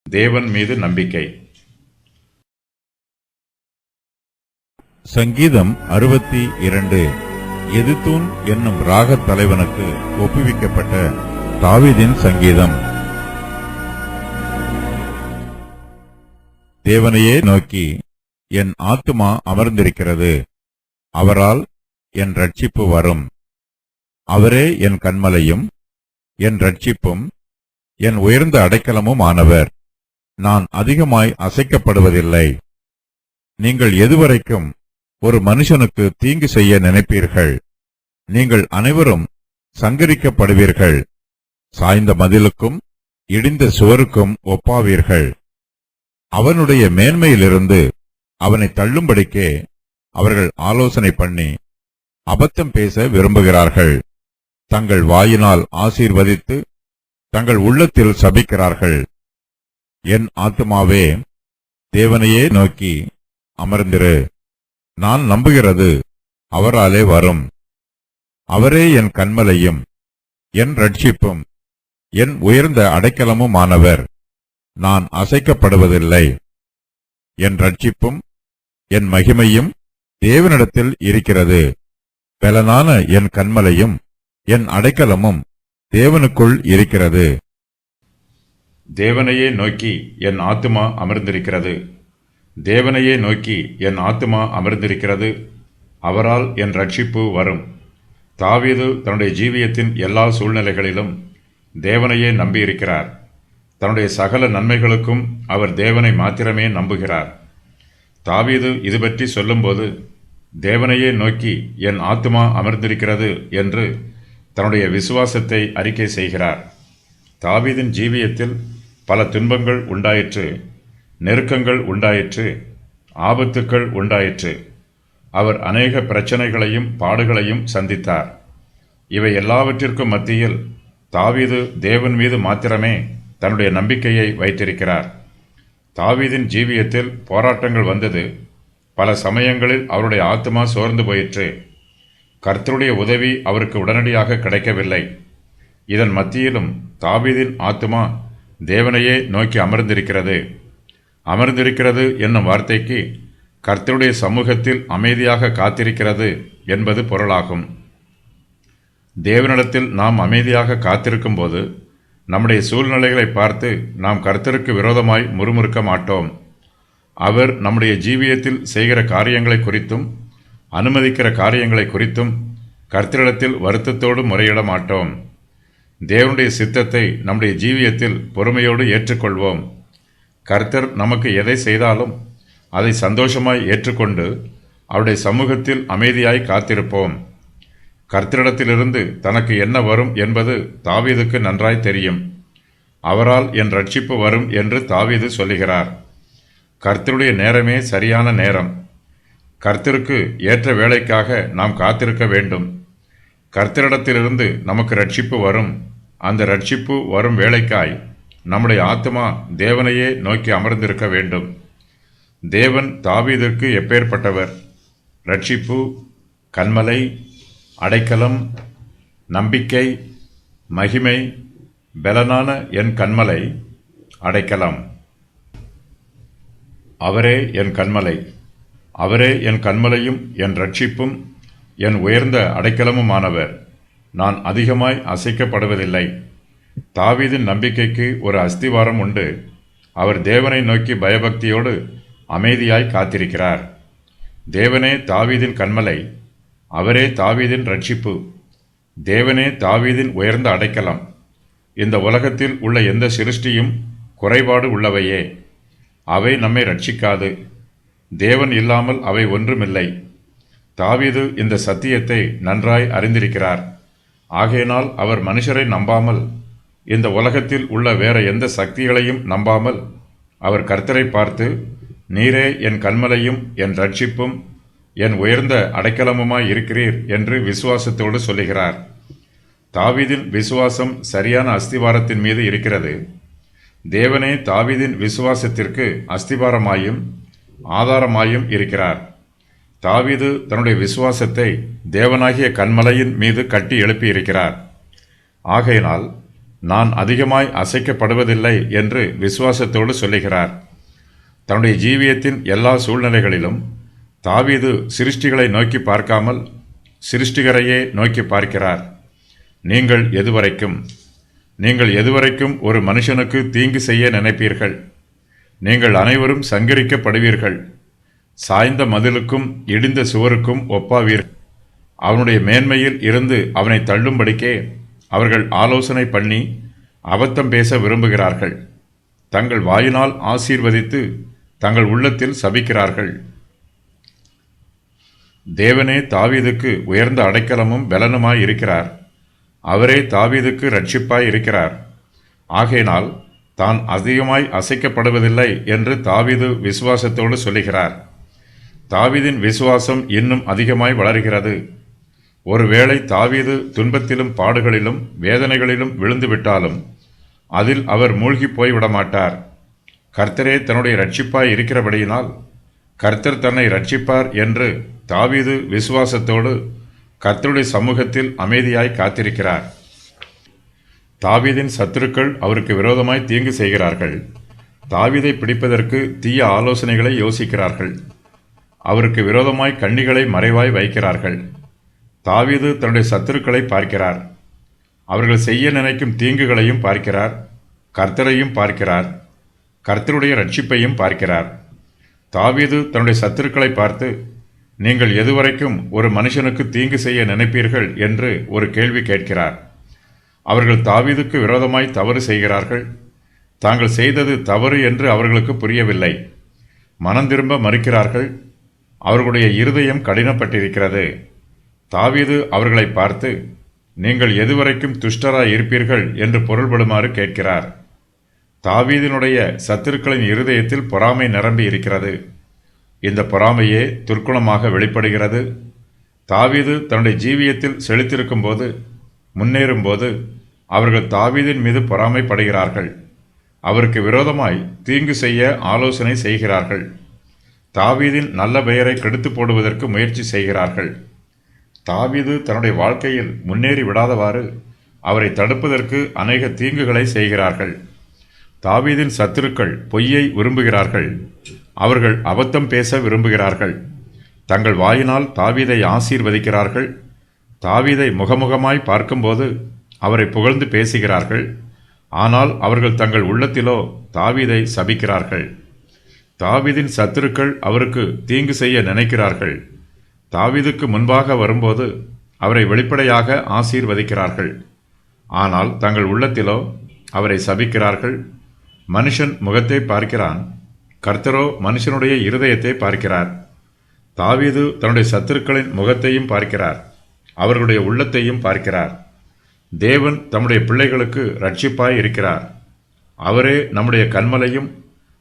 தேவன் மீது நம்பிக்கை. சங்கீதம் 62. எதுத்தூன் என்னும் ராகத் தலைவனுக்கு ஒப்புவிக்கப்பட்ட தாவீதின் சங்கீதம். தேவனையே நோக்கி என் ஆத்துமா அமர்ந்திருக்கிறது, அவரால் என் ரட்சிப்பு வரும். அவரே என் கன்மலையும் என் ரட்சிப்பும் என் உயர்ந்த அடைக்கலமும் ஆனவர். நான் அதிகமாய் அசைக்கப்படுவதில்லை. நீங்கள் எதுவரைக்கும் ஒரு மனுஷனுக்கு தீங்கு செய்ய நினைப்பீர்கள்? நீங்கள் அனைவரும் சங்கரிக்கப்படுவீர்கள். சாய்ந்த மதிலுக்கும் இடிந்த சுவருக்கும் ஒப்பாவீர்கள். அவனுடைய மேன்மையிலிருந்து அவனை தள்ளும்படிக்கே அவர்கள் ஆலோசனை பண்ணி அபத்தம் பேச விரும்புகிறார்கள். தங்கள் வாயினால் ஆசீர்வதித்து தங்கள் உள்ளத்தில் சபிக்கிறார்கள். என் ஆத்துமாவே, தேவனையே நோக்கி அமர்ந்திரு. நான் நம்புகிறது அவராலே வரும். அவரே என் கன்மலையும் என் ரட்சிப்பும் என் உயர்ந்த அடைக்கலமுமானவர். நான் அசைக்கப்படுவதில்லை. என் ரட்சிப்பும் என் மகிமையும் தேவனிடத்தில் இருக்கிறது. பலனான என் கன்மலையும் என் அடைக்கலமும் தேவனுக்குள் இருக்கிறது. தேவனையே நோக்கி என் ஆத்துமா அமர்ந்திருக்கிறது. தேவனையே நோக்கி என் ஆத்துமா அமர்ந்திருக்கிறது. அவரால் என் ரட்சிப்பு வரும். தாவீது தன்னுடைய ஜீவியத்தின் எல்லா சூழ்நிலைகளிலும் தேவனையே நம்பியிருக்கிறார். தன்னுடைய சகல நன்மைகளுக்கும் அவர் தேவனை மாத்திரமே நம்புகிறார். தாவீது இது பற்றி சொல்லும்போது, தேவனையே நோக்கி என் ஆத்துமா அமர்ந்திருக்கிறது என்று தன்னுடைய விசுவாசத்தை அறிக்கை செய்கிறார். தாவீதின் ஜீவியத்தில் பல துன்பங்கள் உண்டாயிற்று, நெருக்கங்கள் உண்டாயிற்று, ஆபத்துக்கள் உண்டாயிற்று. அவர் அநேக பிரச்சனைகளையும் பாடுகளையும் சந்தித்தார். இவை எல்லாவற்றிற்கும் மத்தியில் தாவீது தேவன் மீது மாத்திரமே தன்னுடைய நம்பிக்கையை வைத்திருக்கிறார். தாவீதின் ஜீவியத்தில் போராட்டங்கள் வந்தது. பல சமயங்களில் அவருடைய ஆத்துமா சோர்ந்து போயிற்று. கர்த்தருடைய உதவி அவருக்கு உடனடியாக கிடைக்கவில்லை. இதன் மத்தியிலும் தாவீதின் ஆத்துமா தேவனையே நோக்கி அமர்ந்திருக்கிறது. அமர்ந்திருக்கிறது என்னும் வார்த்தைக்கு கர்த்தருடைய சமூகத்தில் அமைதியாக காத்திருக்கிறது என்பது பொருளாகும். தேவனிடத்தில் நாம் அமைதியாக காத்திருக்கும் போது நம்முடைய சூழ்நிலைகளை பார்த்து நாம் கர்த்தருக்கு விரோதமாய் முறுமுறுக்க மாட்டோம். அவர் நம்முடைய ஜீவியத்தில் செய்கிற காரியங்களை குறித்தும் அனுமதிக்கிற காரியங்களை குறித்தும் கர்த்தரிடத்தில் வருத்தத்தோடு முறையிட மாட்டோம். தேவனுடைய சித்தத்தை நம்முடைய ஜீவியத்தில் பொறுமையோடு ஏற்றுக்கொள்வோம். கர்த்தர் நமக்கு எதை செய்தாலும் அதை சந்தோஷமாய் ஏற்றுக்கொண்டு அவருடைய சமூகத்தில் அமைதியாய் காத்திருப்போம். கர்த்தரிடத்திலிருந்து தனக்கு என்ன வரும் என்பது தாவீதுக்கு நன்றாய் தெரியும். அவரால் என் ரட்சிப்பு வரும் என்று தாவீது சொல்லுகிறார். கர்த்தருடைய நேரமே சரியான நேரம். கர்த்தருக்கு ஏற்ற வேலைக்காக நாம் காத்திருக்க வேண்டும். கர்த்தரிடத்திலிருந்து நமக்கு ரட்சிப்பு வரும். அந்த ரட்சிப்பு வரும் வேலைக்காய் நம்முடைய ஆத்துமா தேவனையே நோக்கி அமர்ந்திருக்க வேண்டும். தேவன் தாவீதிற்கு எப்பேற்பட்டவர்? ரட்சிப்பு, கன்மலை, அடைக்கலம், நம்பிக்கை, மகிமை, பலனான என் கன்மலை, அடைக்கலம். அவரே என் கன்மலை, அவரே என் கன்மலையும் என் ரட்சிப்பும் என் உயர்ந்த அடைக்கலமுமானவர். நான் அதிகமாய் அசைக்கப்படுவதில்லை. தாவீதின் நம்பிக்கைக்கு ஒரு அஸ்திவாரம் உண்டு. அவர் தேவனை நோக்கி பயபக்தியோடு அமைதியாய் காத்திருக்கிறார். தேவனே தாவீதின் கன்மலை, அவரே தாவீதின் ரட்சிப்பு, தேவனே தாவீதின் உயர்ந்த அடைக்கலம். இந்த உலகத்தில் உள்ள எந்த சிருஷ்டியும் குறைபாடு உள்ளவையே. அவை நம்மை ரட்சிக்காது. தேவன் இல்லாமல் அவை ஒன்றுமில்லை. தாவீது இந்த சத்தியத்தை நன்றாய் அறிந்திருக்கிறார். ஆகையினால் அவர் மனுஷரை நம்பாமல், இந்த உலகத்தில் உள்ள வேற எந்த சக்திகளையும் நம்பாமல், அவர் கர்த்தரை பார்த்து, நீரே என் கன்மலையும் என் ரட்சிப்பும் என் உயர்ந்த அடைக்கலமுமாய் இருக்கிறீர் என்று விசுவாசத்தோடு சொல்லுகிறார். தாவீதின் விசுவாசம் சரியான அஸ்திவாரத்தின் மீது இருக்கிறது. தேவனே தாவீதின் விசுவாசத்திற்கு அஸ்திவாரமாயும் ஆதாரமாயும் இருக்கிறார். தாவீது தன்னுடைய விசுவாசத்தை தேவனாகிய கன்மலையின் மீது கட்டி எழுப்பியிருக்கிறார். ஆகையினால் நான் அதிகமாய் அசைக்கப்படுவதில்லை என்று விசுவாசத்தோடு சொல்லுகிறார். தன்னுடைய ஜீவியத்தின் எல்லா சூழ்நிலைகளிலும் தாவீது சிருஷ்டிகளை நோக்கி பார்க்காமல் சிருஷ்டிகரையே நோக்கி பார்க்கிறார். நீங்கள் எதுவரைக்கும் ஒரு மனுஷனுக்கு தீங்கு செய்ய நினைப்பீர்கள்? நீங்கள் அனைவரும் சங்கரிக்கப்படுவீர்கள். சாய்ந்த மதிலுக்கும் இடிந்த சுவருக்கும் ஒப்பாவீர்கள். அவனுடைய மேன்மையில் இருந்து அவனை தள்ளும்படிக்கே அவர்கள் ஆலோசனை பண்ணி அபத்தம் பேச விரும்புகிறார்கள். தங்கள் வாயினால் ஆசீர்வதித்து தங்கள் உள்ளத்தில் சபிக்கிறார்கள். தேவனே தாவீதுக்கு உயர்ந்த அடைக்கலமும் பலனுமாய் இருக்கிறார். அவரே தாவீதுக்கு இரட்சிப்பாய் இருக்கிறார். ஆகையினால் தான் அதிகமாய் அசைக்கப்படுவதில்லை என்று தாவீது விசுவாசத்தோடு சொல்லுகிறார். தாவீதின் விசுவாசம் இன்னும் அதிகமாய் வளர்கிறது. ஒருவேளை தாவீது துன்பத்திலும் பாடுகளிலும் வேதனைகளிலும் விழுந்துவிட்டாலும் அதில் அவர் மூழ்கி போய்விடமாட்டார். கர்த்தரே தன்னுடைய இரட்சிப்பாய் இருக்கிறபடியினால் கர்த்தர் தன்னை இரட்சிப்பார் என்று தாவீது விசுவாசத்தோடு கர்த்தருடைய சமூகத்தில் அமைதியாய் காத்திருக்கிறார். தாவீதின் சத்துருக்கள் அவருக்கு விரோதமாய் தீங்கு செய்கிறார்கள். தாவீதை பிடிப்பதற்கு தீய ஆலோசனைகளை யோசிக்கிறார்கள். அவருக்கு விரோதமாய் கண்ணிகளை மறைவாய் வைக்கிறார்கள். தாவீது தன்னுடைய சத்துருக்களை பார்க்கிறார். அவர்கள் செய்ய நினைக்கும் தீங்குகளையும் பார்க்கிறார். கர்த்தரையும் பார்க்கிறார். கர்த்தருடைய ரட்சிப்பையும் பார்க்கிறார். தாவீது தன்னுடைய சத்துருக்களை பார்த்து, நீங்கள் எதுவரைக்கும் ஒரு மனுஷனுக்கு தீங்கு செய்ய நினைப்பீர்கள் என்று ஒரு கேள்வி கேட்கிறார். அவர்கள் தாவீதுக்கு விரோதமாய் தவறு செய்கிறார்கள். தாங்கள் செய்தது தவறு என்று அவர்களுக்கு புரியவில்லை. மனம் திரும்ப மறுக்கிறார்கள். அவர்களுடைய இருதயம் கடினப்பட்டிருக்கிறது. தாவீது அவர்களை பார்த்து, நீங்கள் எதுவரைக்கும் துஷ்டராய் இருப்பீர்கள் என்று பொருள்படுமாறு கேட்கிறார். தாவீதினுடைய சத்துருக்களின் இருதயத்தில் பொறாமை நிரம்பி இருக்கிறது. இந்த பொறாமையே துர்க்குணமாக வெளிப்படுகிறது. தாவீது தன்னுடைய ஜீவியத்தில் செழித்திருக்கும் போது, முன்னேறும்போது அவர்கள் தாவீதின் மீது பொறாமைப்படுகிறார்கள். அவருக்கு விரோதமாய் தீங்கு செய்ய ஆலோசனை செய்கிறார்கள். தாவீதின் நல்ல பெயரை கெடுத்து போடுவதற்கு முயற்சி செய்கிறார்கள். தாவீது தன்னுடைய வாழ்க்கையில் முன்னேறி விடாதவாறு அவரை தடுப்பதற்கு அநேக தீங்குகளை செய்கிறார்கள். தாவீதின் சத்துருக்கள் பொய்யை விரும்புகிறார்கள். அவர்கள் அபத்தம் பேச விரும்புகிறார்கள். தங்கள் வாயினால் தாவீதை ஆசீர்வதிக்கிறார்கள். தாவீதை முகமுகமாய் பார்க்கும்போது அவரை புகழ்ந்து பேசுகிறார்கள். ஆனால் அவர்கள் தங்கள் உள்ளத்திலோ தாவீதை சபிக்கிறார்கள். தாவீதின் சத்துருக்கள் அவருக்கு தீங்கு செய்ய நினைக்கிறார்கள். தாவீதுக்கு முன்பாக வரும்போது அவரை வெளிப்படையாக ஆசீர்வதிக்கிறார்கள். ஆனால் தங்கள் உள்ளத்திலோ அவரை சபிக்கிறார்கள். மனுஷன் முகத்தை பார்க்கிறான், கர்த்தரோ மனுஷனுடைய இருதயத்தை பார்க்கிறார். தாவீது தன்னுடைய சத்துருக்களின் முகத்தையும் பார்க்கிறார், அவர்களுடைய உள்ளத்தையும் பார்க்கிறார். தேவன் தம்முடைய பிள்ளைகளுக்கு இரட்சிப்பாய் இருக்கிறார். அவரே நம்முடைய கன்மலையும்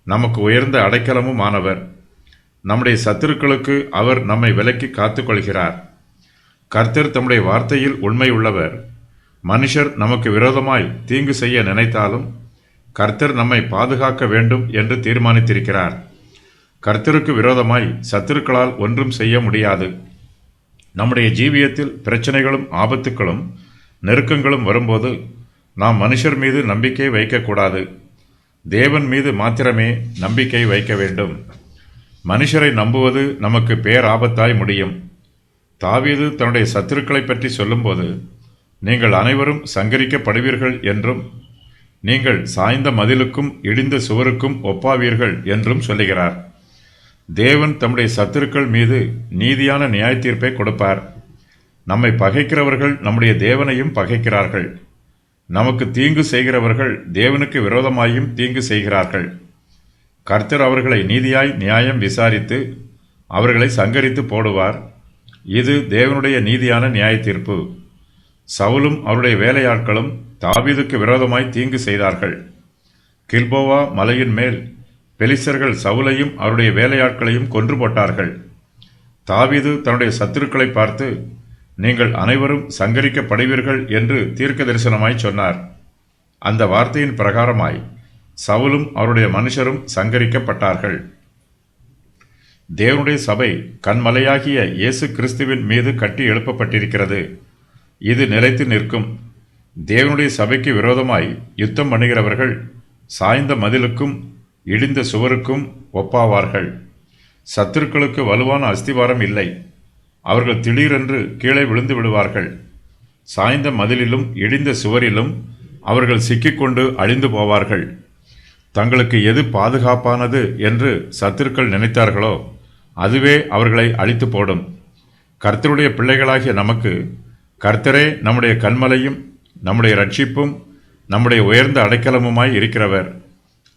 நமக்கு உயர்ந்த அடைக்கலமும் ஆனவர். நம்முடைய சத்துருக்களுக்கு அவர் நம்மை விலக்கி காத்துக்கொள்கிறார். கர்த்தர் தம்முடைய வார்த்தையில் உண்மை உள்ளவர். மனுஷர் நமக்கு விரோதமாய் தீங்கு செய்ய நினைத்தாலும் கர்த்தர் நம்மை பாதுகாக்க வேண்டும் என்று தீர்மானித்திருக்கிறார். கர்த்தருக்கு விரோதமாய் சத்துருக்களால் ஒன்றும் செய்ய முடியாது. நம்முடைய ஜீவியத்தில் பிரச்சனைகளும் ஆபத்துக்களும் நெருக்கங்களும் வரும்போது நாம் மனுஷர் மீது நம்பிக்கை வைக்கக்கூடாது. தேவன் மீது மாத்திரமே நம்பிக்கை வைக்க வேண்டும். மனுஷரை நம்புவது நமக்கு பேராபத்தாய் முடியும். தாவீது தன்னுடைய சத்துருக்களை பற்றி சொல்லும்போது, நீங்கள் அனைவரும் சங்கரிக்கப்படுவீர்கள் என்றும் நீங்கள் சாய்ந்த மதிலுக்கும் இடிந்த சுவருக்கும் ஒப்பாவீர்கள் என்றும் சொல்லுகிறார். தேவன் தம்முடைய சத்துருக்கள் மீது நீதியான நியாய தீர்ப்பை கொடுப்பார். நம்மை பகைக்கிறவர்கள் நம்முடைய தேவனையும் பகைக்கிறார்கள். நமக்கு தீங்கு செய்கிறவர்கள் தேவனுக்கு விரோதமாயும் தீங்கு செய்கிறார்கள். கர்த்தர் அவர்களை நீதியாய் நியாயம் விசாரித்து அவர்களை சங்கரித்து போடுவார். இது தேவனுடைய நீதியான நியாய தீர்ப்பு. சவுலும் அவருடைய வேலையாட்களும் தாவீதுக்கு விரோதமாய் தீங்கு செய்தார்கள். கில்போவா மலையின் மேல் பெலிஸ்தர்கள் சவுலையும் அவருடைய வேலையாட்களையும் கொன்று போட்டார்கள். தாவீது தன்னுடைய சத்துருக்களை பார்த்து, நீங்கள் அனைவரும் சங்கரிக்கப்படுவீர்கள் என்று தீர்க்க தரிசனமாய் சொன்னார். அந்த வார்த்தையின் பிரகாரமாய் சவுலும் அவருடைய மனுஷரும் சங்கரிக்கப்பட்டார்கள். தேவனுடைய சபை கண்மலையாகிய இயேசு கிறிஸ்துவின் மீது கட்டி எழுப்பப்பட்டிருக்கிறது. இது நிலைத்து நிற்கும். தேவனுடைய சபைக்கு விரோதமாய் யுத்தம் பண்ணுகிறவர்கள் சாய்ந்த மதிலுக்கும் இடிந்த சுவருக்கும் ஒப்பாவார்கள். சத்துருக்களுக்கு வலுவான அஸ்திவாரம் இல்லை. அவர்கள் திடீரென்று கீழே விழுந்து விடுவார்கள். சாய்ந்த மதிலிலும் இடிந்த சுவரிலும் அவர்கள் சிக்கிக்கொண்டு அழிந்து போவார்கள். தங்களுக்கு எது பாதுகாப்பானது என்று சத்துருக்கள் நினைத்தார்களோ அதுவே அவர்களை அழித்து போடும். கர்த்தருடைய பிள்ளைகளாகிய நமக்கு கர்த்தரே நம்முடைய கன்மலையும் நம்முடைய ரட்சிப்பும் நம்முடைய உயர்ந்த அடைக்கலமுமாய் இருக்கிறவர்.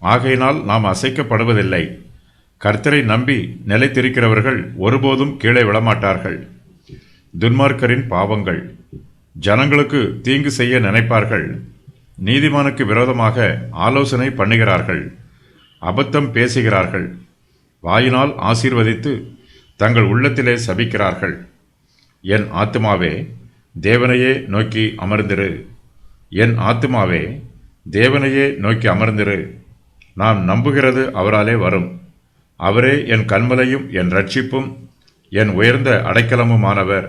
ஆகையினால் நாம் அசைக்கப்படுவதில்லை. கர்த்தரை நம்பி நிலைத்திருக்கிறவர்கள் ஒருபோதும் கீழே விழமாட்டார்கள். துன்மார்க்கரின் பாவங்கள். ஜனங்களுக்கு தீங்கு செய்ய நினைப்பார்கள். நீதிமானுக்கு விரோதமாக ஆலோசனை பண்ணுகிறார்கள். அபத்தம் பேசுகிறார்கள். வாயினால் ஆசீர்வதித்து தங்கள் உள்ளத்திலே சபிக்கிறார்கள். என் ஆத்துமாவே தேவனையே நோக்கி அமர்ந்திரு. என் ஆத்துமாவே தேவனையே நோக்கி அமர்ந்திரு. நான் நம்புகிறது அவராலே வரும். அவரே என் கன்மலையும் என் ரட்சிப்பும் என் உயர்ந்த அடைக்கலமுமானவர்.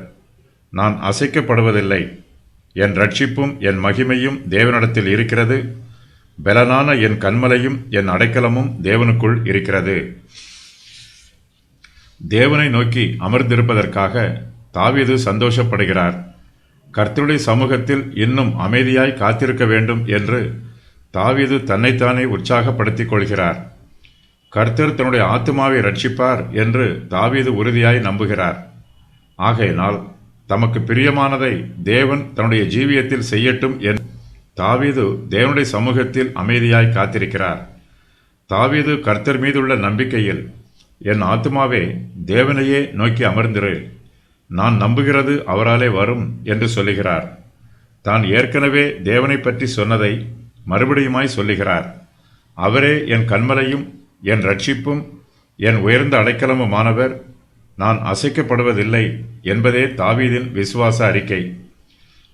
நான் அசைக்கப்படுவதில்லை. என் ரட்சிப்பும் என் மகிமையும் தேவனிடத்தில் இருக்கிறது. பலனான என் கன்மலையும் என் அடைக்கலமும் தேவனுக்குள் இருக்கிறது. தேவனை நோக்கி அமர்ந்திருப்பதற்காக தாவீது சந்தோஷப்படுகிறார். கர்த்தருடைய சமூகத்தில் இன்னும் அமைதியாய் காத்திருக்க வேண்டும் என்று தாவீது தன்னைத்தானே உற்சாகப்படுத்திக் கொள்கிறார். கர்த்தர் தன்னுடைய ஆத்துமாவை ரட்சிப்பார் என்று தாவீது உறுதியாய் நம்புகிறார். ஆகையினால் தமக்கு பிரியமானதை தேவன் தன்னுடைய ஜீவியத்தில் செய்யட்டும் என்று தாவீது தேவனுடைய சமூகத்தில் அமைதியாய் காத்திருக்கிறார். தாவீது கர்த்தர் மீதுள்ள நம்பிக்கையில், என் ஆத்துமாவே தேவனையே நோக்கி அமர்ந்திரு. நான் நம்புகிறது அவராலே வரும் என்று சொல்லுகிறார். தான் ஏற்கனவே தேவனை பற்றி சொன்னதை மறுபடியுமாய் சொல்லுகிறார். அவரே என் கன்மலையும் என் ரட்சிப்பும் என் உயர்ந்த அடைக்கலமுமானவர். நான் அசைக்கப்படுவதில்லை என்பதே தாவீதின் விசுவாச அறிக்கை.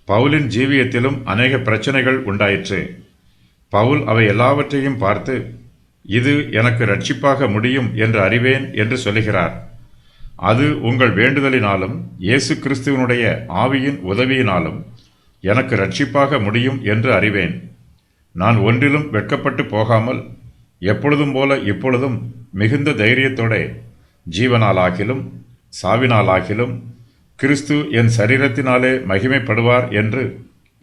பவுலின் ஜீவியத்திலும் அநேக பிரச்சனைகள் உண்டாயிற்று. பவுல் அவை எல்லாவற்றையும் பார்த்து, இது எனக்கு ரட்சிப்பாக முடியும் என்று அறிவேன் என்று சொல்லுகிறார். அது உங்கள் வேண்டுதலினாலும் இயேசு கிறிஸ்துவனுடைய ஆவியின் உதவியினாலும் எனக்கு ரட்சிப்பாக முடியும் என்று அறிவேன். நான் ஒன்றிலும் வெட்கப்பட்டு போகாமல் எப்பொழுதும் போல இப்பொழுதும் மிகுந்த தைரியத்தோட ஜீவனாலாகிலும் சாவினாலாகிலும் கிறிஸ்து என் சரீரத்தினாலே மகிமைப்படுவார் என்று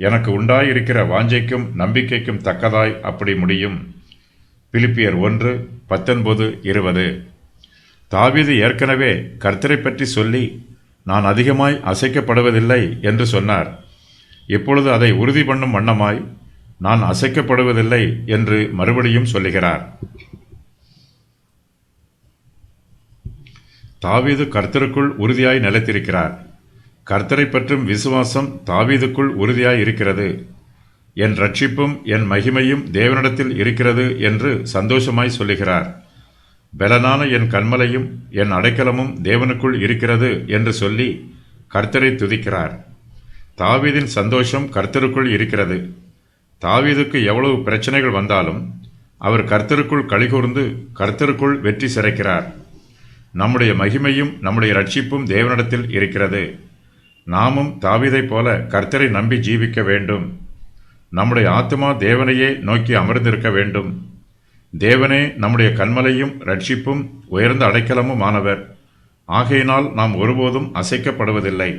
எனக்கு உண்டாயிருக்கிற வாஞ்சைக்கும் நம்பிக்கைக்கும் தக்கதாய் அப்படி முடியும். பிலிப்பியர் 1:19-20. தாவீது ஏற்கனவே கர்த்தரை பற்றி சொல்லி நான் அதிகமாய் அசைக்கப்படுவதில்லை என்று சொன்னார். இப்பொழுது அதை உறுதி பண்ணும் வண்ணமாய் நான் அசைக்கப்படுவதில்லை என்று மறுபடியும் சொல்லுகிறார். தாவீது கர்த்தருக்குள் உறுதியாய் நிலைத்திருக்கிறார். கர்த்தரை பற்றும் விசுவாசம் தாவீதுக்குள் உறுதியாய் இருக்கிறது. என் ரட்சிப்பும் என் மகிமையும் தேவனிடத்தில் இருக்கிறது என்று சந்தோஷமாய் சொல்லுகிறார். பலனான என் கன்மலையும் என் அடைக்கலமும் தேவனுக்குள் இருக்கிறது என்று சொல்லி கர்த்தரை துதிக்கிறார். தாவீதின் சந்தோஷம் கர்த்தருக்குள் இருக்கிறது. தாவீதுக்கு எவ்வளவு பிரச்சனைகள் வந்தாலும் அவர் கர்த்தருக்குள் களிகூர்ந்து கர்த்தருக்குள் வெற்றி சிறைக்கிறார். நம்முடைய மகிமையும் நம்முடைய ரட்சிப்பும் தேவனிடத்தில் இருக்கிறது. நாமும் தாவீதைப் போல கர்த்தரை நம்பி ஜீவிக்க வேண்டும். நம்முடைய ஆத்துமா தேவனையே நோக்கி அமர்ந்திருக்க வேண்டும். தேவனே நம்முடைய கன்மலையும் ரட்சிப்பும் உயர்ந்த அடைக்கலமும் ஆனவர். ஆகையினால் நாம் ஒருபோதும் அசைக்கப்படுவதில்லை.